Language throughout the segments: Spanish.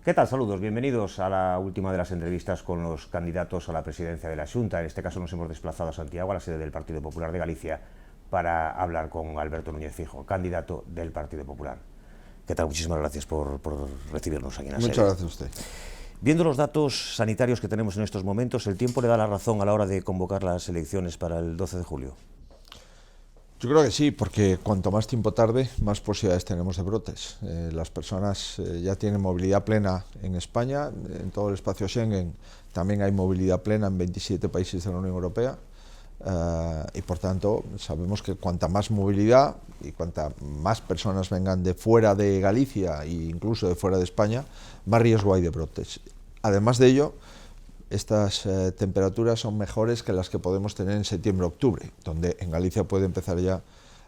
¿Qué tal? Saludos, bienvenidos a la última de las entrevistas con los candidatos a la presidencia de la Xunta. En este caso nos hemos desplazado a Santiago, a la sede del Partido Popular de Galicia, para hablar con Alberto Núñez Fijo, candidato del Partido Popular. ¿Qué tal? Muchísimas gracias por recibirnos aquí en la sede. Muchas gracias a usted. Viendo los datos sanitarios que tenemos en estos momentos, ¿el tiempo le da la razón a la hora de convocar las elecciones para el 12 de julio? Yo creo que sí, porque cuanto más tiempo tarde, más posibilidades tenemos de brotes. Las personas ya tienen movilidad plena en España, en todo el espacio Schengen también hay movilidad plena en 27 países de la Unión Europea, y por tanto sabemos que cuanta más movilidad y cuanta más personas vengan de fuera de Galicia e incluso de fuera de España, más riesgo hay de brotes. Además de ello, estas temperaturas son mejores que las que podemos tener en septiembre-octubre, donde en Galicia puede empezar ya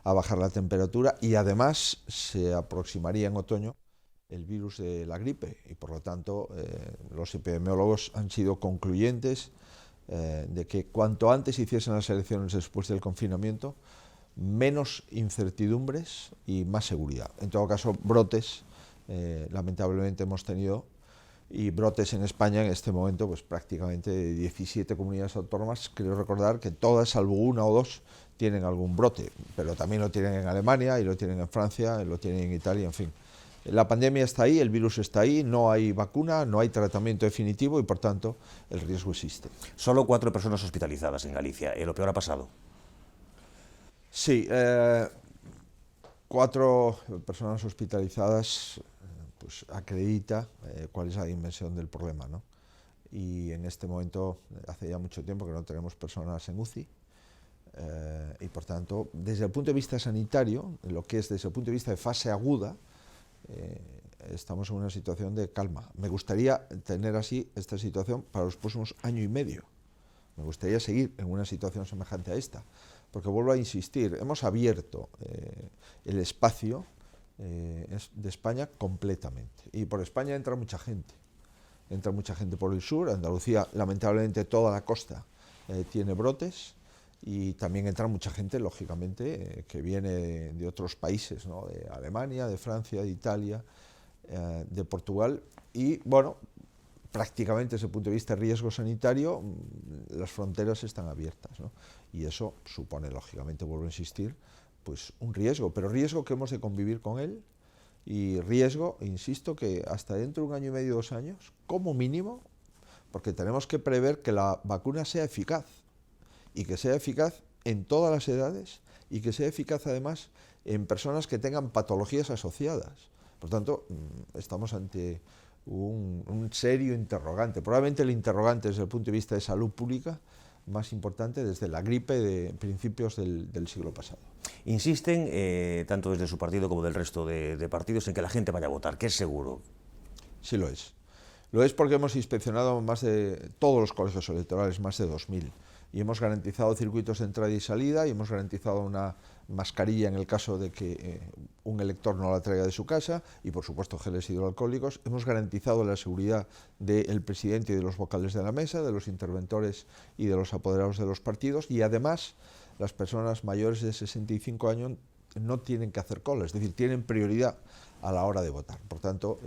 a bajar la temperatura y además se aproximaría en otoño el virus de la gripe y por lo tanto los epidemiólogos han sido concluyentes de que cuanto antes hiciesen las elecciones después del confinamiento, menos incertidumbres y más seguridad. En todo caso, brotes, lamentablemente hemos tenido, y brotes en España en este momento, pues prácticamente de 17 comunidades autónomas, creo recordar que todas, salvo una o dos, tienen algún brote, pero también lo tienen en Alemania, y lo tienen en Francia, y lo tienen en Italia, en fin. La pandemia está ahí, el virus está ahí, no hay vacuna, no hay tratamiento definitivo y por tanto el riesgo existe. Solo 4 personas hospitalizadas en Galicia, lo peor ha pasado. Sí, 4 personas hospitalizadas pues acredita cuál es la dimensión del problema, ¿no? Y en este momento, hace ya mucho tiempo que no tenemos personas en UCI, y por tanto, desde el punto de vista sanitario, lo que es desde el punto de vista de fase aguda, estamos en una situación de calma. Me gustaría tener así esta situación para los próximos año y medio. Me gustaría seguir en una situación semejante a esta, porque vuelvo a insistir, hemos abierto el espacio de España completamente. Y por España entra mucha gente por el sur. Andalucía, lamentablemente toda la costa tiene brotes, y también entra mucha gente, lógicamente, que viene de otros países, ¿no? De Alemania, de Francia, de Italia, de Portugal, y bueno, prácticamente desde el punto de vista de riesgo sanitario, las fronteras están abiertas, ¿no? Y eso supone, lógicamente, vuelvo a insistir, pues un riesgo, pero riesgo que hemos de convivir con él, y riesgo, insisto, que hasta dentro de un año y medio, 2 años, como mínimo, porque tenemos que prever que la vacuna sea eficaz, y que sea eficaz en todas las edades, y que sea eficaz además en personas que tengan patologías asociadas. Por tanto, estamos ante un serio interrogante, probablemente el interrogante desde el punto de vista de salud pública más importante desde la gripe de principios del siglo pasado. Insisten, tanto desde su partido como del resto de partidos, en que la gente vaya a votar, que es seguro. Sí lo es. Lo es porque hemos inspeccionado más de todos los colegios electorales, más de 2000, y hemos garantizado circuitos de entrada y salida, y hemos garantizado una mascarilla en el caso de que un elector no la traiga de su casa, y por supuesto geles hidroalcohólicos. Hemos garantizado la seguridad del presidente y de los vocales de la mesa, de los interventores y de los apoderados de los partidos, y además las personas mayores de 65 años no tienen que hacer cola, es decir, tienen prioridad a la hora de votar. Por tanto,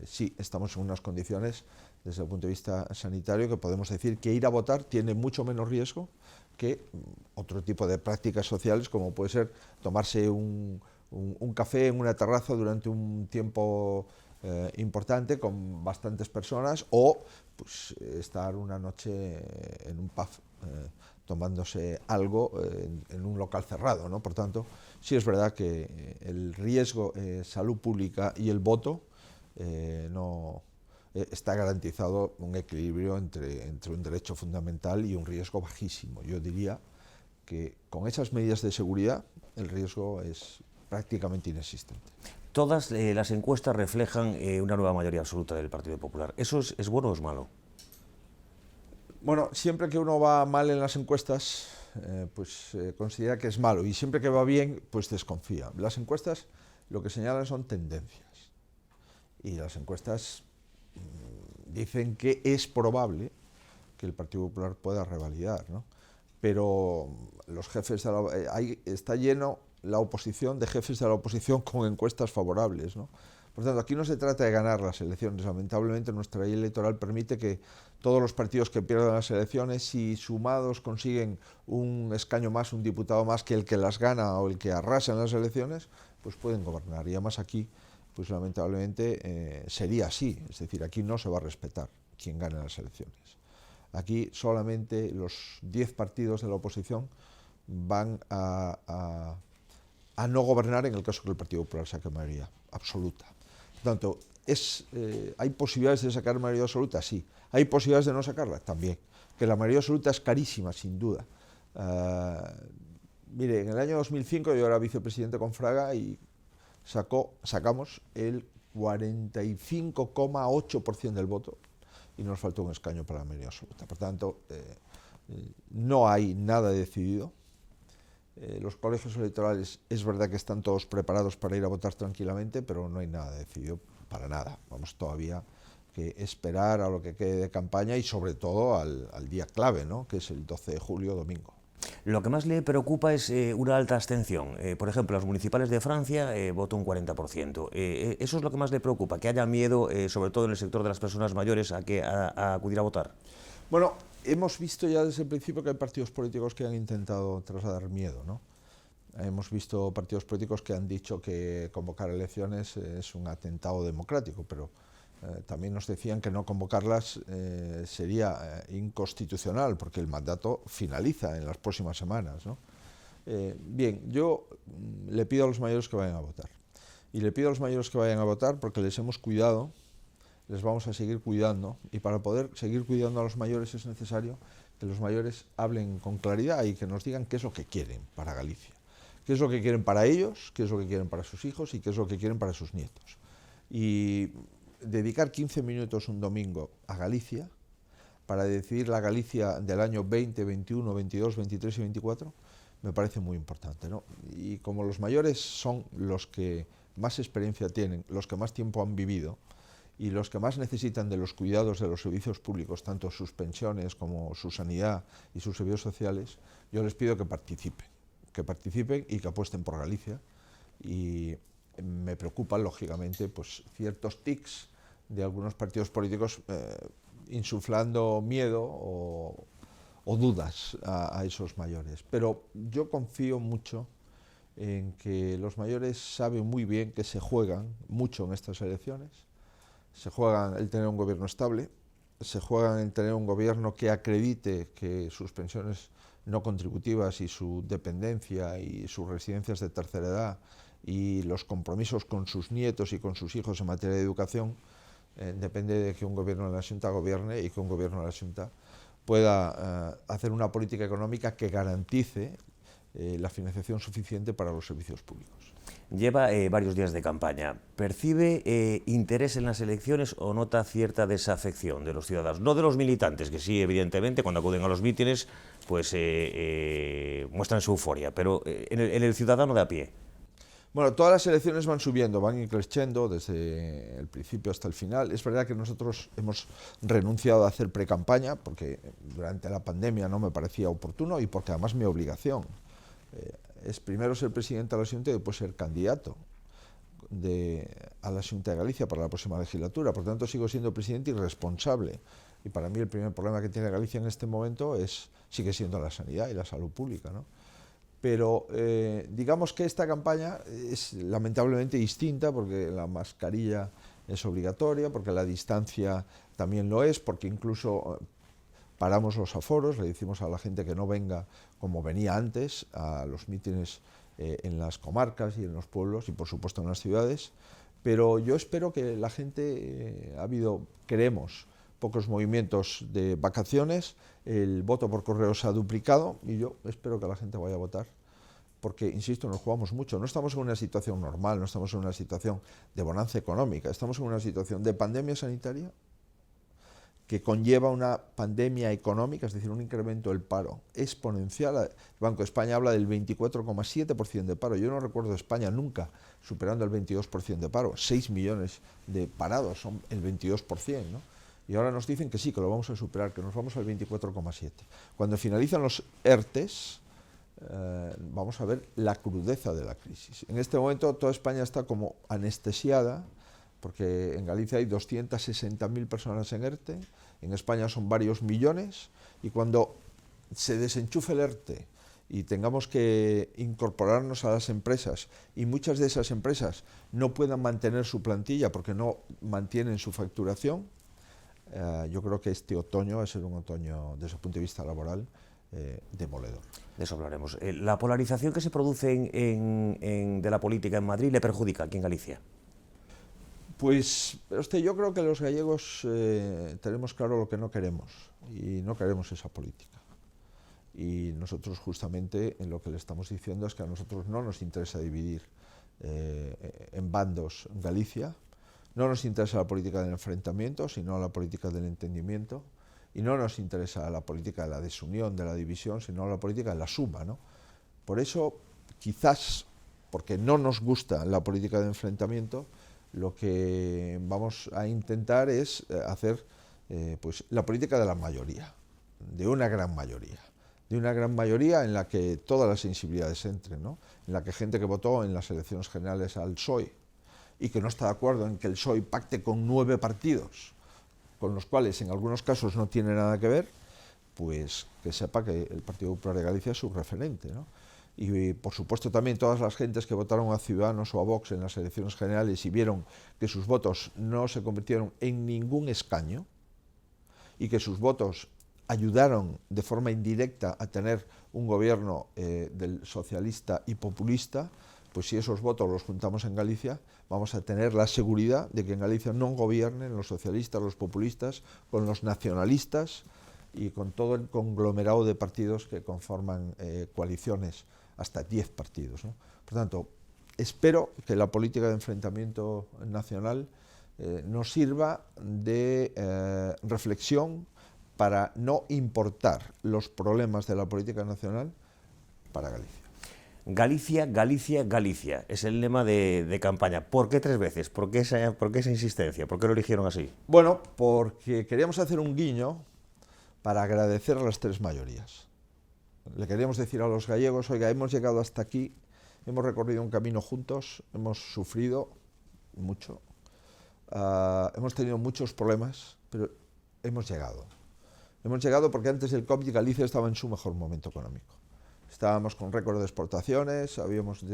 sí, estamos en unas condiciones desde el punto de vista sanitario que podemos decir que ir a votar tiene mucho menos riesgo que otro tipo de prácticas sociales, como puede ser tomarse un café en una terraza durante un tiempo importante con bastantes personas, o pues, estar una noche en un pub tomándose algo en un local cerrado, ¿no? Por tanto, sí es verdad que el riesgo, salud pública y el voto no está garantizado un equilibrio entre un derecho fundamental y un riesgo bajísimo. Yo diría que con esas medidas de seguridad el riesgo es prácticamente inexistente. Todas las encuestas reflejan una nueva mayoría absoluta del Partido Popular. ¿Eso es bueno o es malo? Bueno, siempre que uno va mal en las encuestas, pues considera que es malo, y siempre que va bien, pues desconfía. Las encuestas lo que señalan son tendencias, y las encuestas dicen que es probable que el Partido Popular pueda revalidar, ¿no? Pero los jefes de ahí está lleno la oposición de jefes de la oposición con encuestas favorables, ¿no? Por tanto, aquí no se trata de ganar las elecciones. Lamentablemente, nuestra ley electoral permite que todos los partidos que pierdan las elecciones, si sumados consiguen un escaño más, un diputado más que el que las gana o el que arrasa en las elecciones, pues pueden gobernar. Y además aquí, pues lamentablemente, sería así. Es decir, aquí no se va a respetar quien gane las elecciones. Aquí solamente los 10 partidos de la oposición van a no gobernar en el caso que el Partido Popular saque mayoría absoluta. Por tanto, ¿hay posibilidades de sacar mayoría absoluta? Sí. ¿Hay posibilidades de no sacarla? También. Que la mayoría absoluta es carísima, sin duda. Mire, en el año 2005 yo era vicepresidente con Fraga y sacamos el 45,8% del voto y nos faltó un escaño para la mayoría absoluta. Por tanto, no hay nada decidido. Los colegios electorales es verdad que están todos preparados para ir a votar tranquilamente, pero no hay nada decidido para nada. Vamos todavía que esperar a lo que quede de campaña y sobre todo al día clave, ¿no?, que es el 12 de julio, domingo. Lo que más le preocupa es una alta abstención. Por ejemplo, las municipales de Francia votó un 40%. ¿Eso es lo que más le preocupa? ¿Que haya miedo, sobre todo en el sector de las personas mayores, a acudir a votar? Bueno, hemos visto ya desde el principio que hay partidos políticos que han intentado trasladar miedo, ¿no? Hemos visto partidos políticos que han dicho que convocar elecciones es un atentado democrático, pero también nos decían que no convocarlas sería inconstitucional, porque el mandato finaliza en las próximas semanas, ¿no? Bien, yo le pido a los mayores que vayan a votar. Y le pido a los mayores que vayan a votar porque les hemos cuidado, les vamos a seguir cuidando, y para poder seguir cuidando a los mayores es necesario que los mayores hablen con claridad y que nos digan qué es lo que quieren para Galicia, qué es lo que quieren para ellos, qué es lo que quieren para sus hijos y qué es lo que quieren para sus nietos. Y dedicar 15 minutos un domingo a Galicia para decidir la Galicia del año 20, 21, 22, 23 y 24 me parece muy importante, ¿no? Y como los mayores son los que más experiencia tienen, los que más tiempo han vivido y los que más necesitan de los cuidados de los servicios públicos, tanto sus pensiones como su sanidad y sus servicios sociales, yo les pido que participen y que apuesten por Galicia. Y me preocupan, lógicamente, pues ciertos tics de algunos partidos políticos insuflando miedo o dudas a esos mayores. Pero yo confío mucho en que los mayores saben muy bien que se juegan mucho en estas elecciones. Se juegan el tener un gobierno estable, se juegan el tener un gobierno que acredite que sus pensiones no contributivas y su dependencia y sus residencias de tercera edad y los compromisos con sus nietos y con sus hijos en materia de educación, depende de que un gobierno de la Xunta gobierne y que un gobierno de la Xunta pueda hacer una política económica que garantice la financiación suficiente para los servicios públicos. Lleva varios días de campaña. ¿Percibe interés en las elecciones o nota cierta desafección de los ciudadanos? No de los militantes, que sí, evidentemente, cuando acuden a los mítines, pues muestran su euforia, pero en el ciudadano de a pie. Bueno, todas las elecciones van subiendo, van creciendo desde el principio hasta el final. Es verdad que nosotros hemos renunciado a hacer pre-campaña porque durante la pandemia no me parecía oportuno y porque además mi obligación es primero ser presidente de la Xunta y después ser candidato a la Xunta de Galicia para la próxima legislatura. Por tanto, sigo siendo presidente y responsable. Y para mí el primer problema que tiene Galicia en este momento sigue siendo la sanidad y la salud pública, ¿no? Pero digamos que esta campaña es lamentablemente distinta porque la mascarilla es obligatoria, porque la distancia también lo es, porque incluso paramos los aforos, le decimos a la gente que no venga como venía antes a los mítines en las comarcas y en los pueblos y por supuesto en las ciudades, pero yo espero que la gente, queremos pocos movimientos de vacaciones, el voto por correo se ha duplicado y yo espero que la gente vaya a votar porque, insisto, nos jugamos mucho. No estamos en una situación normal, no estamos en una situación de bonanza económica, estamos en una situación de pandemia sanitaria que conlleva una pandemia económica, es decir, un incremento del paro exponencial. El Banco de España habla del 24,7% de paro. Yo no recuerdo España nunca superando el 22% de paro. 6 millones de parados son el 22%, ¿no? Y ahora nos dicen que sí, que lo vamos a superar, que nos vamos al 24,7%. Cuando finalizan los ERTES, vamos a ver la crudeza de la crisis. En este momento toda España está como anestesiada porque en Galicia hay 260.000 personas en ERTE, en España son varios millones, y cuando se desenchufe el ERTE y tengamos que incorporarnos a las empresas y muchas de esas empresas no puedan mantener su plantilla porque no mantienen su facturación, yo creo que este otoño va a ser un otoño, desde el punto de vista laboral, demoledor. De eso hablaremos. ¿La polarización que se produce de la política en Madrid le perjudica aquí en Galicia? Pues yo creo que los gallegos tenemos claro lo que no queremos, y no queremos esa política. Y nosotros justamente en lo que le estamos diciendo es que a nosotros no nos interesa dividir en bandos Galicia, no nos interesa la política del enfrentamiento, sino la política del entendimiento, y no nos interesa la política de la desunión, de la división, sino la política de la suma, ¿no? Por eso, quizás, porque no nos gusta la política de enfrentamiento, lo que vamos a intentar es hacer pues, la política de la mayoría, de una gran mayoría en la que todas las sensibilidades entren, ¿no? En la que gente que votó en las elecciones generales al PSOE y que no está de acuerdo en que el PSOE pacte con 9 partidos, con los cuales en algunos casos no tiene nada que ver, pues que sepa que el Partido Popular de Galicia es su referente, ¿no? Y por supuesto también todas las gentes que votaron a Ciudadanos o a Vox en las elecciones generales y vieron que sus votos no se convirtieron en ningún escaño y que sus votos ayudaron de forma indirecta a tener un gobierno del socialista y populista, pues si esos votos los juntamos en Galicia, vamos a tener la seguridad de que en Galicia no gobiernen los socialistas, los populistas, con los nacionalistas y con todo el conglomerado de partidos que conforman coaliciones, hasta 10 partidos, ¿no? Por tanto, espero que la política de enfrentamiento nacional nos sirva de reflexión para no importar los problemas de la política nacional para Galicia. Galicia, Galicia, Galicia, es el lema de campaña. ¿Por qué 3 veces? ¿Por qué esa insistencia? ¿Por qué lo eligieron así? Bueno, porque queríamos hacer un guiño para agradecer a las 3 mayorías. Le queríamos decir a los gallegos, oiga, hemos llegado hasta aquí, hemos recorrido un camino juntos, hemos sufrido mucho, hemos tenido muchos problemas, pero hemos llegado. Hemos llegado porque antes del COVID Galicia estaba en su mejor momento económico. Estábamos con récord de exportaciones, habíamos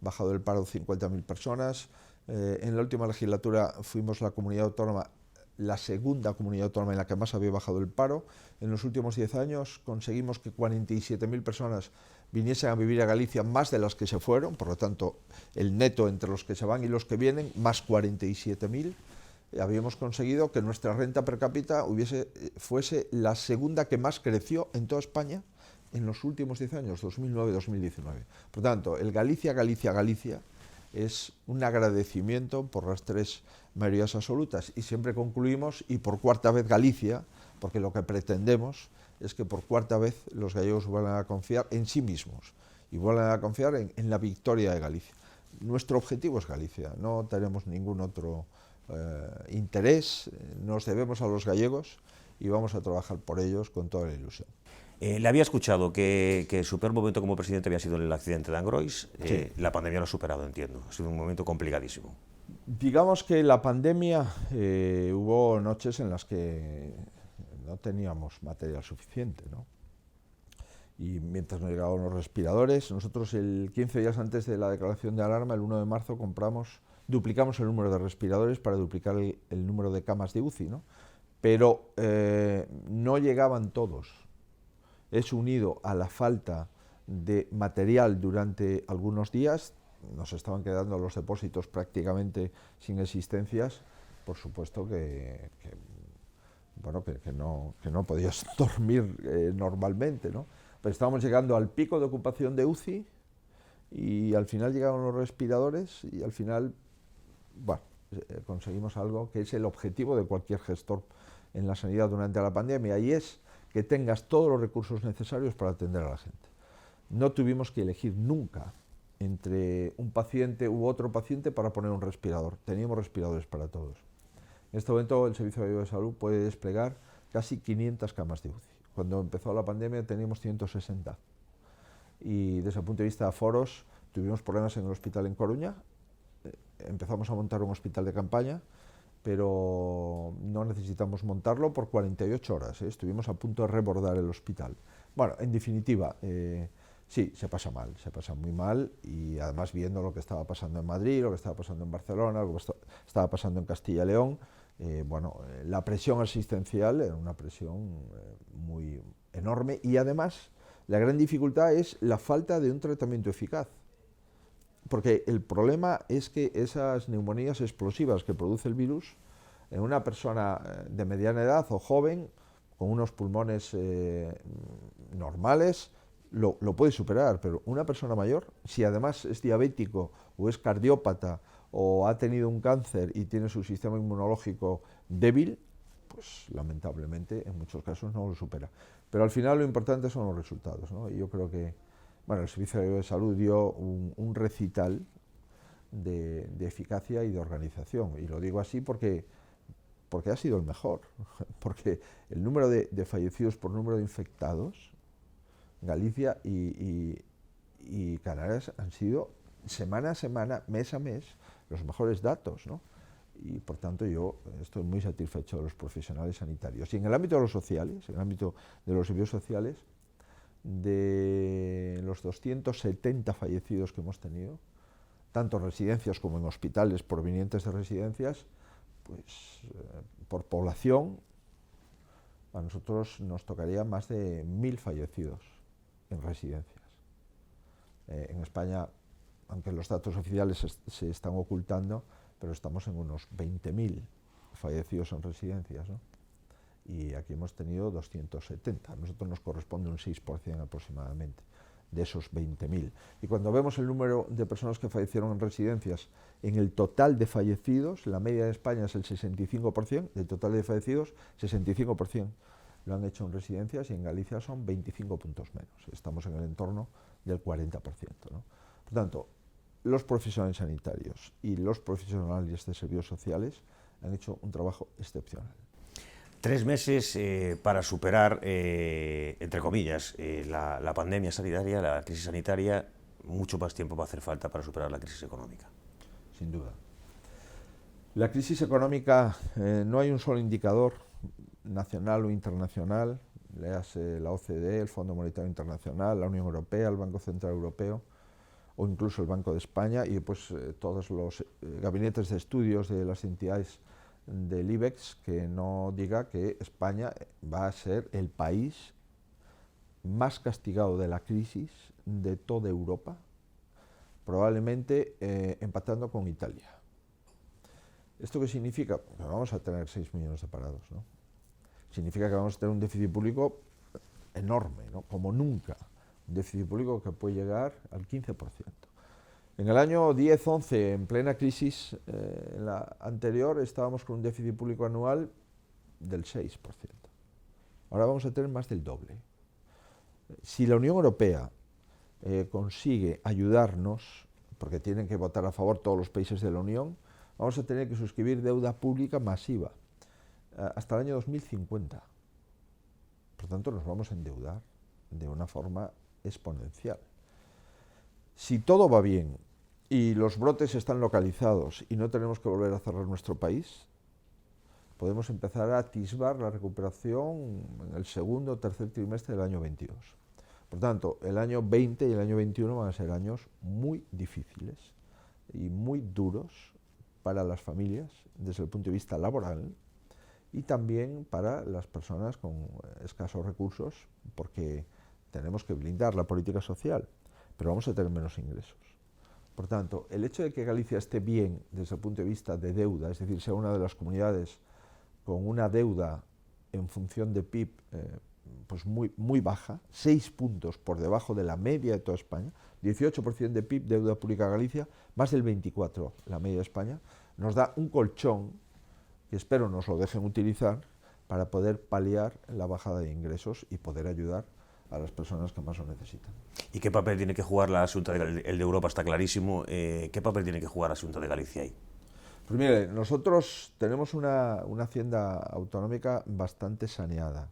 bajado el paro 50.000 personas. En la última legislatura fuimos la comunidad autónoma, la segunda comunidad autónoma en la que más había bajado el paro. En los últimos 10 años conseguimos que 47.000 personas viniesen a vivir a Galicia, más de las que se fueron, por lo tanto el neto entre los que se van y los que vienen, más 47.000. Habíamos conseguido que nuestra renta per cápita fuese la segunda que más creció en toda España en los últimos 10 años, 2009-2019. Por tanto, el Galicia, Galicia, Galicia es un agradecimiento por las 3 mayorías absolutas. Y siempre concluimos, y por 4ª vez Galicia, porque lo que pretendemos es que por 4ª vez los gallegos vuelvan a confiar en sí mismos y vuelvan a confiar en la victoria de Galicia. Nuestro objetivo es Galicia, no tenemos ningún otro interés, nos debemos a los gallegos y vamos a trabajar por ellos con toda la ilusión. Le había escuchado que su peor momento como presidente había sido el accidente de Angrois. Sí. La pandemia lo ha superado, entiendo. Ha sido un momento complicadísimo. Digamos que la pandemia, hubo noches en las que no teníamos material suficiente, ¿no? Y mientras nos llegaban los respiradores, nosotros 15 días antes de la declaración de alarma, el 1 de marzo, duplicamos el número de respiradores para duplicar el número de camas de UCI, ¿no? Pero no llegaban todos. Es unido a la falta de material durante algunos días, nos estaban quedando los depósitos prácticamente sin existencias, por supuesto que no podías dormir normalmente, ¿no? Pero estábamos llegando al pico de ocupación de UCI y al final llegaron los respiradores y al final, conseguimos algo que es el objetivo de cualquier gestor en la sanidad durante la pandemia, y es que tengas todos los recursos necesarios para atender a la gente. No tuvimos que elegir nunca entre un paciente u otro paciente para poner un respirador. Teníamos respiradores para todos. En este momento el Servicio Gallego de Salud puede desplegar casi 500 camas de UCI. Cuando empezó la pandemia teníamos 160. Y desde el punto de vista de aforos tuvimos problemas en el hospital en Coruña, empezamos a montar un hospital de campaña, pero no necesitamos montarlo por 48 horas. Estuvimos a punto de rebordar el hospital. Bueno, en definitiva, sí, se pasa muy mal, y además viendo lo que estaba pasando en Madrid, lo que estaba pasando en Barcelona, lo que estaba pasando en Castilla y León, la presión asistencial era una presión muy enorme, y además la gran dificultad es la falta de un tratamiento eficaz. Porque el problema es que esas neumonías explosivas que produce el virus, en una persona de mediana edad o joven, con unos pulmones normales, lo puede superar, pero una persona mayor, si además es diabético o es cardiópata o ha tenido un cáncer y tiene su sistema inmunológico débil, pues lamentablemente en muchos casos no lo supera. Pero al final lo importante son los resultados, ¿no? Y yo creo que el Servicio de Salud dio un recital de eficacia y de organización, y lo digo así porque ha sido el mejor, porque el número de fallecidos por número de infectados, Galicia y Canarias han sido semana a semana, mes a mes, los mejores datos, ¿no? Y por tanto yo estoy muy satisfecho de los profesionales sanitarios. Y en el ámbito de los sociales, en el ámbito de los servicios sociales, de los 270 fallecidos que hemos tenido, tanto en residencias como en hospitales provenientes de residencias, pues por población a nosotros nos tocaría más de 1000 fallecidos en residencias. En España, aunque los datos oficiales se están ocultando, pero estamos en unos 20.000 fallecidos en residencias, ¿no? Y aquí hemos tenido 270. A nosotros nos corresponde un 6% aproximadamente de esos 20.000. Y cuando vemos el número de personas que fallecieron en residencias, en el total de fallecidos, la media de España es el 65%, del total de fallecidos, 65% lo han hecho en residencias, y en Galicia son 25 puntos menos. Estamos en el entorno del 40%, ¿no? Por tanto, los profesionales sanitarios y los profesionales de servicios sociales han hecho un trabajo excepcional. 3 meses para superar, entre comillas, la pandemia sanitaria, la crisis sanitaria. Mucho más tiempo va a hacer falta para superar la crisis económica. Sin duda. La crisis económica, no hay un solo indicador, nacional o internacional, léase la OCDE, el Fondo Monetario Internacional, la Unión Europea, el Banco Central Europeo, o incluso el Banco de España, y pues todos los gabinetes de estudios de las entidades del IBEX, que no diga que España va a ser el país más castigado de la crisis de toda Europa, probablemente empatando con Italia. ¿Esto qué significa? Pues vamos a tener 6 millones de parados, ¿no? Significa que vamos a tener un déficit público enorme, ¿no? Como nunca, un déficit público que puede llegar al 15%. En el año 10-11, en plena crisis, en la anterior, estábamos con un déficit público anual del 6%. Ahora vamos a tener más del doble. Si la Unión Europea consigue ayudarnos, porque tienen que votar a favor todos los países de la Unión, vamos a tener que suscribir deuda pública masiva hasta el año 2050. Por tanto, nos vamos a endeudar de una forma exponencial. Si todo va bien y los brotes están localizados y no tenemos que volver a cerrar nuestro país, podemos empezar a atisbar la recuperación en el segundo o tercer trimestre del año 22. Por tanto, el año 20 y el año 21 van a ser años muy difíciles y muy duros para las familias desde el punto de vista laboral, y también para las personas con escasos recursos, porque tenemos que blindar la política social, pero vamos a tener menos ingresos. Por tanto, el hecho de que Galicia esté bien desde el punto de vista de deuda, es decir, sea una de las comunidades con una deuda en función de PIB pues muy baja, 6 puntos por debajo de la media de toda España, 18% de PIB, deuda pública Galicia, más del 24% la media de España, nos da un colchón que espero nos lo dejen utilizar para poder paliar la bajada de ingresos y poder ayudar a las personas que más lo necesitan. ¿Y qué papel tiene que jugar la Xunta el de Europa? Está clarísimo. ¿Qué papel tiene que jugar la Xunta de Galicia ahí? Pues mire, nosotros tenemos una hacienda autonómica bastante saneada.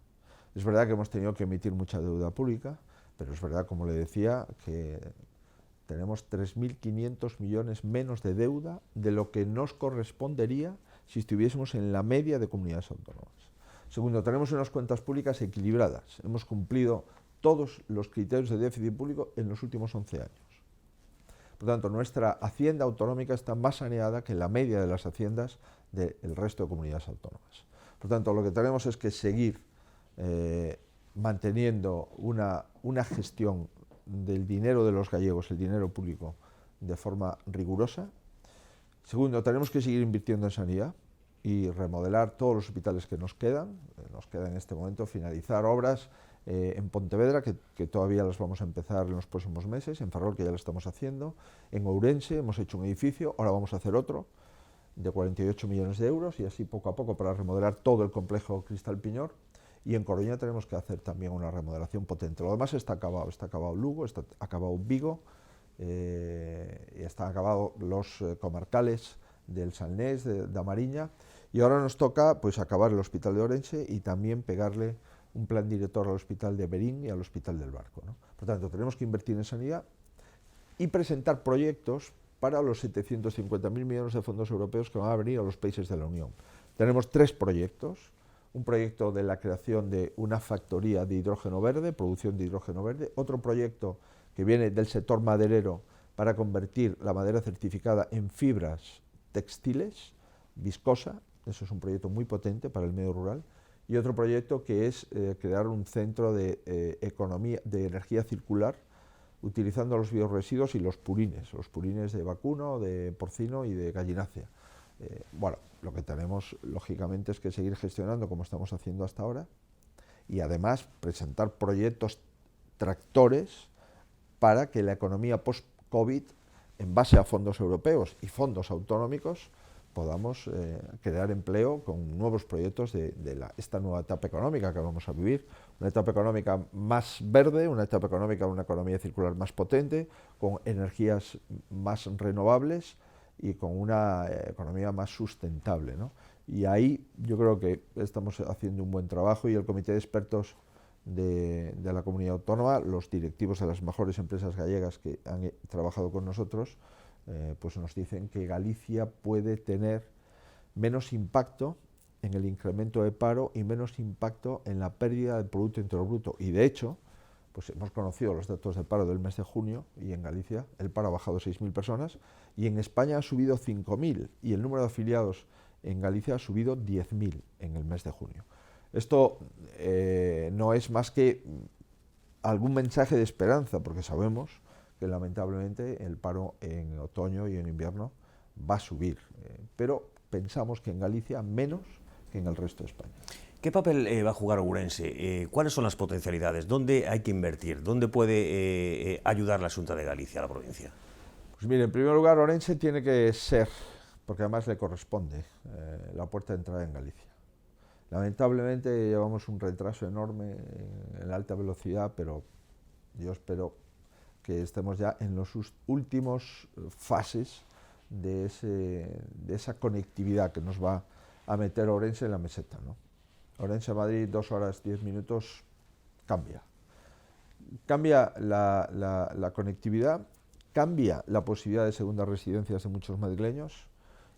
Es verdad que hemos tenido que emitir mucha deuda pública, pero es verdad, como le decía, que tenemos 3.500 millones menos de deuda de lo que nos correspondería si estuviésemos en la media de comunidades autónomas. Segundo, tenemos unas cuentas públicas equilibradas. Hemos cumplido todos los criterios de déficit público en los últimos 11 años. Por tanto, nuestra hacienda autonómica está más saneada que la media de las haciendas del resto de comunidades autónomas. Por tanto, lo que tenemos es que seguir manteniendo una gestión del dinero de los gallegos, el dinero público, de forma rigurosa. Segundo, tenemos que seguir invirtiendo en sanidad y remodelar todos los hospitales que nos quedan. Nos queda en este momento finalizar obras en Pontevedra, que todavía las vamos a empezar en los próximos meses, en Ferrol, que ya lo estamos haciendo, en Ourense hemos hecho un edificio, ahora vamos a hacer otro, de 48 millones de euros, y así poco a poco para remodelar todo el complejo Cristal Piñor, y en Coruña tenemos que hacer también una remodelación potente. Lo demás está acabado Lugo, está acabado Vigo, y están acabados los comarcales del Salnés, de Amariña, y ahora nos toca pues acabar el Hospital de Ourense y también pegarle un plan director al Hospital de Berín y al Hospital del Barco, ¿no? Por tanto, tenemos que invertir en sanidad y presentar proyectos para los 750.000 millones de fondos europeos que van a venir a los países de la Unión. Tenemos 3 proyectos, un proyecto de la creación de una factoría de hidrógeno verde, producción de hidrógeno verde, otro proyecto que viene del sector maderero para convertir la madera certificada en fibras textiles, viscosa, eso es un proyecto muy potente para el medio rural, y otro proyecto que es crear un centro de economía, de energía circular, utilizando los biorresiduos y los purines de vacuno, de porcino y de gallinácea. Bueno, lo que tenemos lógicamente es que seguir gestionando como estamos haciendo hasta ahora y además presentar proyectos tractores para que la economía post-COVID, en base a fondos europeos y fondos autonómicos, podamos crear empleo con nuevos proyectos de esta nueva etapa económica que vamos a vivir, una etapa económica más verde, una etapa económica, una economía circular más potente, con energías más renovables y con una economía más sustentable, ¿no? Y ahí yo creo que estamos haciendo un buen trabajo y el comité de expertos de la comunidad autónoma, los directivos de las mejores empresas gallegas que han trabajado con nosotros, pues nos dicen que Galicia puede tener menos impacto en el incremento de paro y menos impacto en la pérdida del Producto Interior Bruto. Y de hecho, pues hemos conocido los datos de paro del mes de junio y en Galicia el paro ha bajado 6.000 personas y en España ha subido 5.000 y el número de afiliados en Galicia ha subido 10.000 en el mes de junio. Esto no es más que algún mensaje de esperanza, porque sabemos que lamentablemente el paro en otoño y en invierno va a subir, pero pensamos que en Galicia menos que en el resto de España. ¿Qué papel va a jugar Ourense? ¿Cuáles son las potencialidades? ¿Dónde hay que invertir? ¿Dónde puede ayudar la Xunta de Galicia a la provincia? Pues mire, en primer lugar, Ourense tiene que ser, porque además le corresponde, la puerta de entrada en Galicia. Lamentablemente llevamos un retraso enorme en la alta velocidad, pero yo espero que estemos ya en las últimas fases de esa conectividad que nos va a meter Ourense en la meseta, ¿no? Ourense a Madrid, 2 horas 10 minutos, cambia. Cambia la conectividad, cambia la posibilidad de segundas residencias de muchos madrileños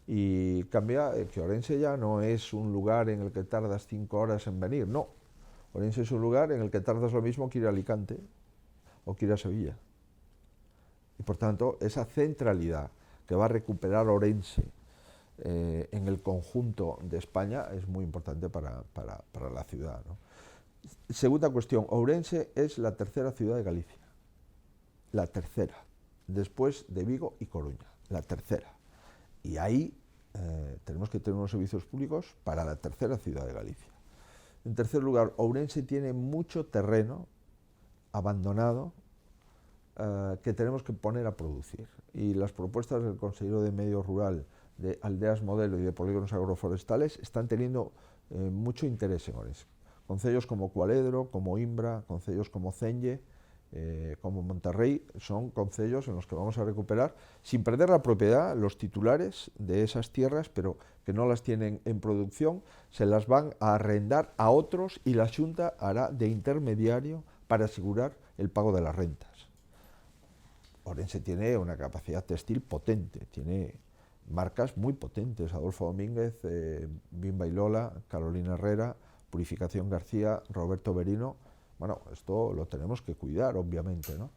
y cambia que Ourense ya no es un lugar en el que tardas 5 horas en venir, no. Ourense es un lugar en el que tardas lo mismo que ir a Alicante o que ir a Sevilla. Y por tanto, esa centralidad que va a recuperar Ourense en el conjunto de España es muy importante para la ciudad, ¿no? Segunda cuestión, Ourense es la tercera ciudad de Galicia, la tercera, después de Vigo y Coruña, la tercera. Y ahí tenemos que tener unos servicios públicos para la tercera ciudad de Galicia. En tercer lugar, Ourense tiene mucho terreno abandonado que tenemos que poner a producir. Y las propuestas del consejero de Medio Rural, de Aldeas Modelo y de Polígonos Agroforestales están teniendo mucho interés en Ourense. Concellos como Cualedro, como Imbra, concellos como Celle, como Monterrey, son concellos en los que vamos a recuperar, sin perder la propiedad, los titulares de esas tierras, pero que no las tienen en producción, se las van a arrendar a otros y la Xunta hará de intermediario para asegurar el pago de las rentas. Ourense tiene una capacidad textil potente, tiene marcas muy potentes, Adolfo Domínguez, Bimba y Lola, Carolina Herrera, Purificación García, Roberto Berino. Bueno, esto lo tenemos que cuidar, obviamente, ¿no?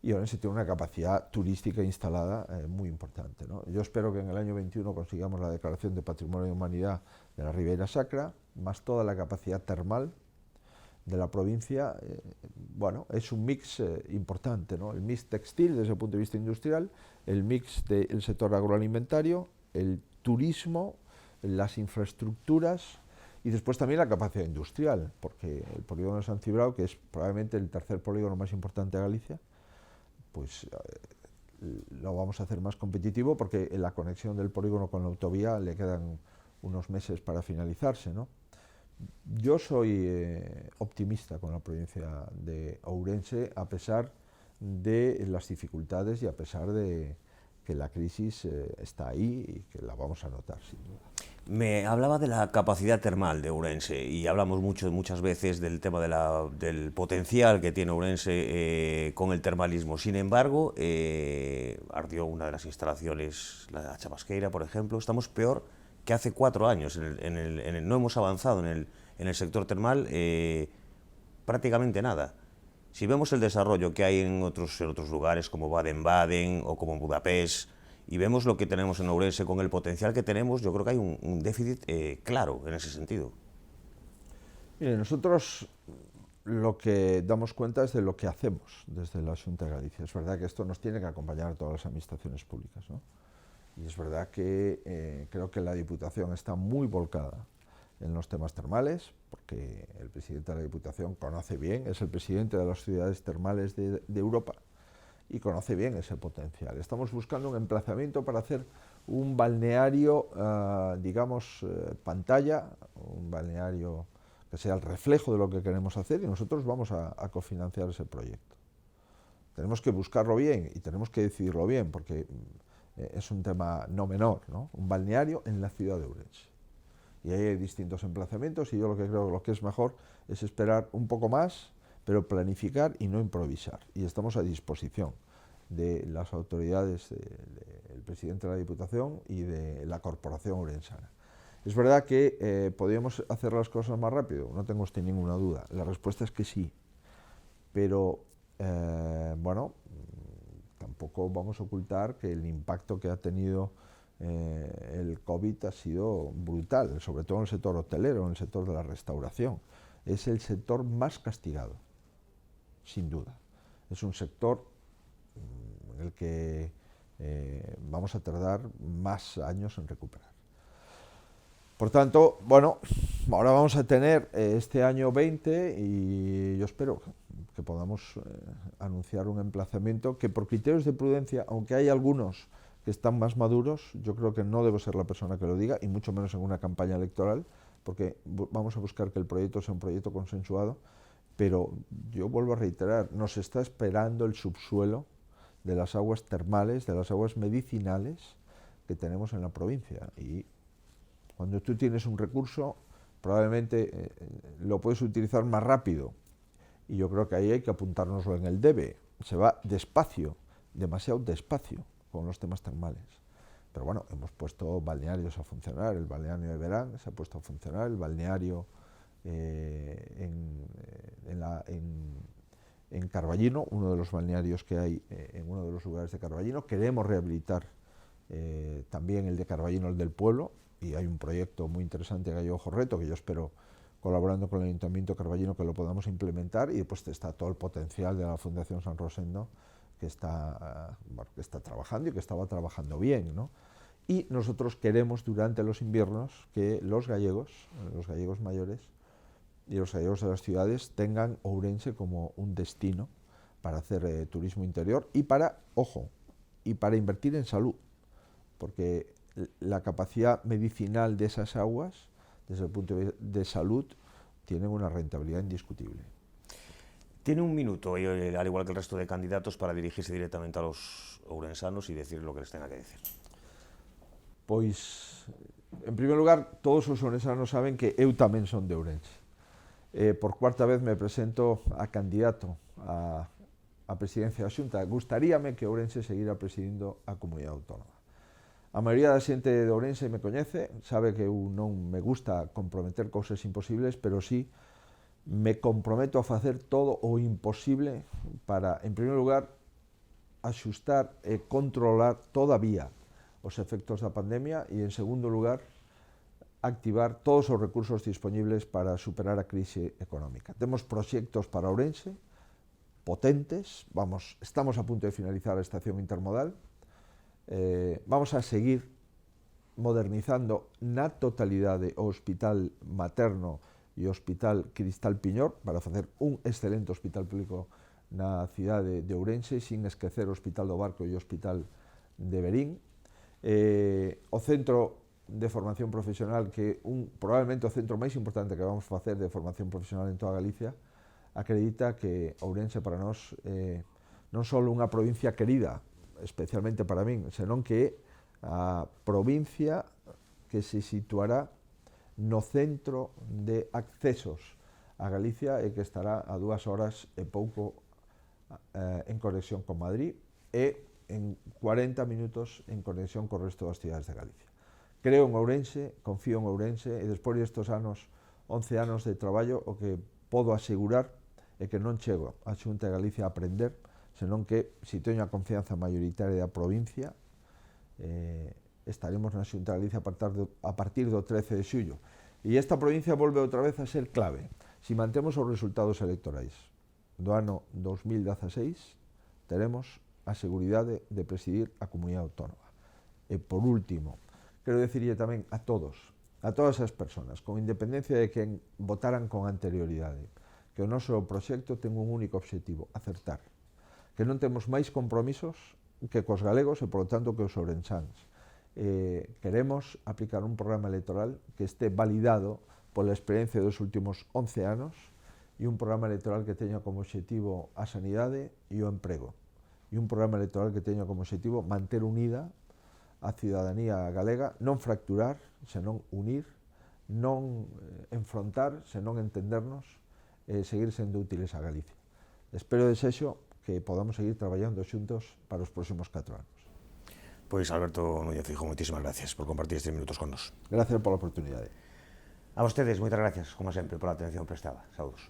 Y Ourense tiene una capacidad turística instalada muy importante, ¿no? Yo espero que en el año 21 consigamos la declaración de Patrimonio de Humanidad de la Ribeira Sacra, más toda la capacidad termal de la provincia. Bueno, es un mix importante, ¿no? El mix textil desde el punto de vista industrial, el mix del sector agroalimentario, el turismo, las infraestructuras y después también la capacidad industrial, porque el polígono de San Cibrao, que es probablemente el tercer polígono más importante de Galicia, pues lo vamos a hacer más competitivo, porque en la conexión del polígono con la autovía le quedan unos meses para finalizarse, ¿no? Yo soy optimista con la provincia de Ourense, a pesar de las dificultades y a pesar de que la crisis está ahí y que la vamos a notar, sin duda. Me hablaba de la capacidad termal de Ourense y hablamos muchas veces del tema del potencial que tiene Ourense con el termalismo. Sin embargo, ardió una de las instalaciones, la Chabasqueira, por ejemplo. Estamos peor que hace 4 años. No hemos avanzado en el sector termal prácticamente nada. Si vemos el desarrollo que hay en otros lugares como Baden-Baden o como Budapest, y vemos lo que tenemos en Ourense con el potencial que tenemos, yo creo que hay un déficit claro en ese sentido. Mire, nosotros lo que damos cuenta es de lo que hacemos desde la Xunta de Galicia. Es verdad que esto nos tiene que acompañar a todas las administraciones públicas, ¿no? Y es verdad que creo que la Diputación está muy volcada en los temas termales, porque el presidente de la Diputación conoce bien, es el presidente de las ciudades termales de Europa, y conoce bien ese potencial. Estamos buscando un emplazamiento para hacer un balneario, digamos, pantalla, un balneario que sea el reflejo de lo que queremos hacer, y nosotros vamos a cofinanciar ese proyecto. Tenemos que buscarlo bien y tenemos que decidirlo bien, porque es un tema no menor, ¿no? Un balneario en la ciudad de Ourense. Y ahí hay distintos emplazamientos, y yo lo que creo que lo que es mejor es esperar un poco más, pero planificar y no improvisar. Y estamos a disposición de las autoridades, del presidente de la Diputación y de la Corporación Ourensana. Es verdad que podríamos hacer las cosas más rápido, no tengo usted ninguna duda. La respuesta es que sí, pero bueno, tampoco vamos a ocultar que el impacto que ha tenido el COVID ha sido brutal, sobre todo en el sector hotelero, en el sector de la restauración. Es el sector más castigado, sin duda. Es un sector en el que vamos a tardar más años en recuperar. Por tanto, bueno, ahora vamos a tener este año 20 y yo espero que podamos anunciar un emplazamiento que, por criterios de prudencia, aunque hay algunos que están más maduros, yo creo que no debo ser la persona que lo diga, y mucho menos en una campaña electoral, porque vamos a buscar que el proyecto sea un proyecto consensuado, pero yo vuelvo a reiterar, nos está esperando el subsuelo de las aguas termales, de las aguas medicinales que tenemos en la provincia, y cuando tú tienes un recurso, probablemente lo puedes utilizar más rápido, y yo creo que ahí hay que apuntárnoslo en el debe. Se va despacio, demasiado despacio con los temas termales. Pero bueno, hemos puesto balnearios a funcionar, el balneario de Verán se ha puesto a funcionar, el balneario en Carballino, uno de los balnearios que hay en uno de los lugares de Carballino. Queremos rehabilitar también el de Carballino, el del pueblo, y hay un proyecto muy interesante en Gallo Jorreto que yo espero, colaborando con el Ayuntamiento de Carballino, que lo podamos implementar. Y después está todo el potencial de la Fundación San Rosendo, que está trabajando y que estaba trabajando bien, ¿no? Y nosotros queremos durante los inviernos que los gallegos mayores y los gallegos de las ciudades tengan Ourense como un destino para hacer turismo interior y para, ojo, y para invertir en salud, porque la capacidad medicinal de esas aguas, desde el punto de salud, tienen una rentabilidad indiscutible. Tiene un minuto, al igual que el resto de candidatos, para dirigirse directamente a los ourensanos y decir lo que les tenga que decir. Pois, en primer lugar, todos os ourensanos saben que eu tamén son de Ourense. Por cuarta vez me presento a candidato a a presidencia da Xunta, gustaríame que Ourense seguira presidindo a comunidade autónoma. A maioría da xente de Ourense me coñece, sabe que eu non me gusta comprometer cousas imposibles, pero sí me comprometo a facer todo o imposible para, en primeiro lugar, axustar e controlar todavía os efectos da pandemia e, en segundo lugar, activar todos os recursos disponibles para superar a crise económica. Temos proxectos para Ourense potentes, estamos a punto de finalizar a estación intermodal, vamos a seguir modernizando na totalidade o hospital materno e o hospital Cristal Piñor para facer un excelente hospital público na cidade de Ourense, sin esquecer o Hospital do Barco e o Hospital de Verín. O Centro de Formación Profesional, que probablemente o centro máis importante que vamos facer de formación profesional en toda Galicia, acredita que Ourense para nós non só unha provincia querida, especialmente para min, senón que a provincia que se situará no centro de accesos a Galicia e que estará a 2 horas e pouco en conexión con Madrid e en 40 minutos en conexión co resto das cidades de Galicia. Creo en Ourense, confío en Ourense e despois destes anos, 11 anos de traballo, o que podo asegurar é que non chego a Xunta de Galicia a aprender, senón que, se teño a confianza maioritaria da provincia, estaremos na Xunta de Galicia a partir do 13 de xullo. E esta provincia volve outra vez a ser clave. Si mantemos os resultados electorais do ano 2016, teremos a seguridade de presidir a comunidade autónoma. E, por último, quero dicirlle tamén a todas as persoas, con independencia de quen votaran con anterioridade, que o noso proxecto ten un único obxectivo, acertar. Que non temos máis compromisos que cos galegos e, por lo tanto, que os ourensáns. Queremos aplicar un programa electoral que este validado pola experiencia dos últimos 11 anos e un programa electoral que teña como obxectivo a sanidade e o emprego. E un programa electoral que teña como obxectivo manter unida a cidadanía galega, non fracturar, senón unir, non enfrontar, senón entendernos e seguir sendo útiles a Galicia. Espero e desexo que podamos seguir traballando xuntos para os próximos 4 anos. Pois Alberto Núñez Feijóo, moitísimas gracias por compartir estes minutos con nos. Gracias pola oportunidade. A vostedes, moitas gracias, como sempre, pola atención prestada. Saúdos.